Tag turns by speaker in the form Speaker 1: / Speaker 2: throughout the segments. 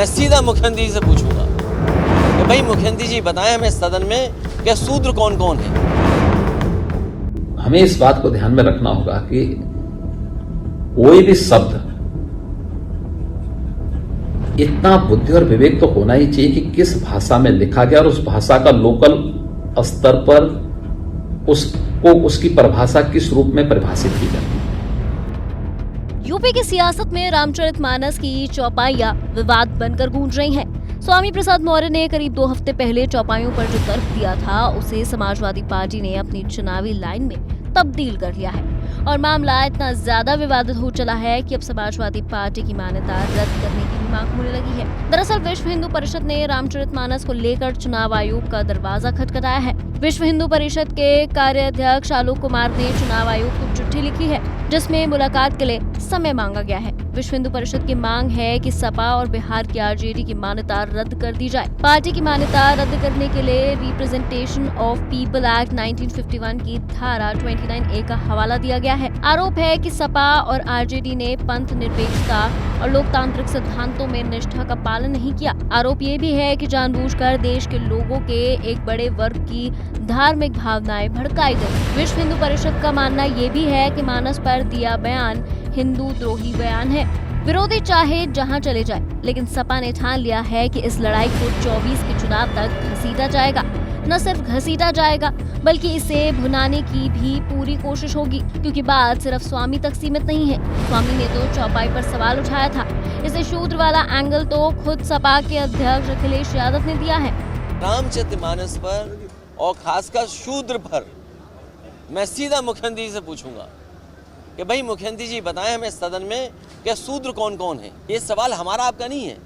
Speaker 1: मैं सीधा मुख्यमंत्री से पूछूंगा कि भाई मुख्यमंत्री जी बताएं हमें सदन में कि शूद्र कौन कौन है।
Speaker 2: हमें इस बात को ध्यान में रखना होगा कि कोई भी शब्द इतना बुद्धि और विवेक तो होना ही चाहिए कि किस भाषा में लिखा गया और उस भाषा का लोकल स्तर पर उसको उसकी परिभाषा किस रूप में परिभाषित की जाती है।
Speaker 3: यूपी की सियासत में रामचरितमानस की चौपाइयां विवाद बनकर गूंज रही हैं। स्वामी प्रसाद मौर्य ने करीब 2 हफ्ते पहले चौपाइयों पर जो तर्क दिया था उसे समाजवादी पार्टी ने अपनी चुनावी लाइन में तब्दील कर लिया है और मामला इतना ज्यादा विवादित हो चला है कि अब समाजवादी पार्टी की मान्यता रद्द करने की भी मांग होने लगी है। दरअसल विश्व हिंदू परिषद ने रामचरितमानस को लेकर चुनाव आयोग का दरवाजा खटखटाया है। विश्व हिंदू परिषद के कार्याध्यक्ष आलोक कुमार ने चुनाव आयोग को चिट्ठी लिखी है जिसमें मुलाकात के लिए समय मांगा गया है। विश्व हिंदू परिषद की मांग है कि सपा और बिहार की आरजेडी की मान्यता रद्द कर दी जाए। पार्टी की मान्यता रद्द करने के लिए रिप्रेजेंटेशन ऑफ पीपल एक्ट 1951 की धारा 29A का हवाला दिया गया है। आरोप है कि सपा और आरजेडी ने पंथ निरपेक्षता और लोकतांत्रिक सिद्धांतों में निष्ठा का पालन नहीं किया। आरोप ये भी है कि जानबूझकर देश के लोगों के एक बड़े वर्ग की धार्मिक भावनाएं भड़काई गई। विश्व हिंदू परिषद का मानना ये भी है कि मानस पर दिया बयान हिंदू द्रोही बयान है। विरोधी चाहे जहां चले जाए, लेकिन सपा ने ठान लिया है कि इस लड़ाई को 24 के चुनाव तक घसीटा जाएगा। न सिर्फ घसीटा जाएगा बल्कि इसे भुनाने की भी पूरी कोशिश होगी, क्योंकि बात सिर्फ स्वामी तक सीमित नहीं है। स्वामी ने तो चौपाई पर सवाल उठाया था। इसे शूद्र वाला एंगल तो खुद सपा के अध्यक्ष अखिलेश यादव ने दिया है।
Speaker 1: रामचरितमानस पर और खासकर शूद्र पर मैं सीधा मुख्यमंत्री से पूछूंगा कि भाई मुख्यमंत्री जी बताएं हमें सदन में कि शूद्र कौन कौन है। ये सवाल हमारा आपका नहीं है,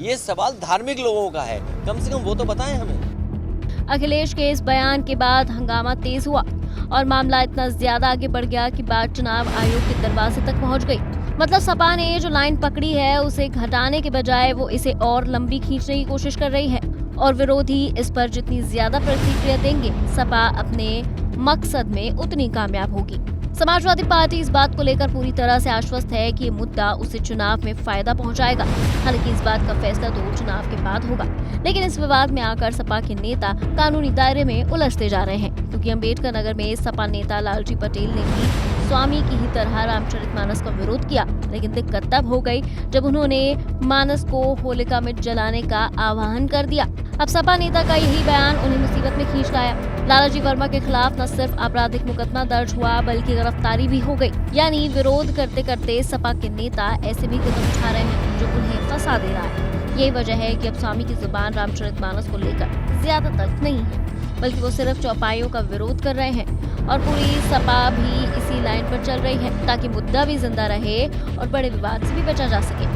Speaker 1: ये सवाल धार्मिक लोगों का है। कम से कम वो तो बताएं हमें।
Speaker 3: अखिलेश के इस बयान के बाद हंगामा तेज हुआ और मामला इतना ज्यादा आगे बढ़ गया कि बात चुनाव आयोग के दरवाजे तक पहुंच गई। मतलब सपा ने जो लाइन पकड़ी है उसे घटाने के बजाय वो इसे और लंबी खींचने की कोशिश कर रही है और विरोधी इस पर जितनी ज्यादा प्रतिक्रिया देंगे सपा अपने मकसद में उतनी कामयाब होगी। समाजवादी पार्टी इस बात को लेकर पूरी तरह से आश्वस्त है कि ये मुद्दा उसे चुनाव में फायदा पहुंचाएगा। हालांकि इस बात का फैसला तो चुनाव के बाद होगा, लेकिन इस विवाद में आकर सपा के नेता कानूनी दायरे में उलझते जा रहे हैं, क्योंकि अम्बेडकर नगर में सपा नेता लालजी पटेल ने भी स्वामी की ही तरह रामचरितमानस का विरोध किया। लेकिन दिक्कत तब हो गई जब उन्होंने मानस को होलिका में जलाने का आह्वान कर दिया। अब सपा नेता का यही बयान उन्हें मुसीबत में खींच लाया। लालाजी वर्मा के खिलाफ न सिर्फ आपराधिक मुकदमा दर्ज हुआ बल्कि गिरफ्तारी भी हो गई। यानी विरोध करते करते सपा के नेता ऐसे भी कदम उठा रहे हैं जो उन्हें फंसा दे रहा है। यही वजह है कि अब स्वामी की जुबान रामचरितमानस को लेकर ज्यादा तल्ख नहीं है, बल्कि वो सिर्फ चौपाइयों का विरोध कर रहे हैं और पूरी सपा भी इसी लाइन पर चल रही है ताकि मुद्दा भी जिंदा रहे और बड़े विवाद से भी बचा जा सके।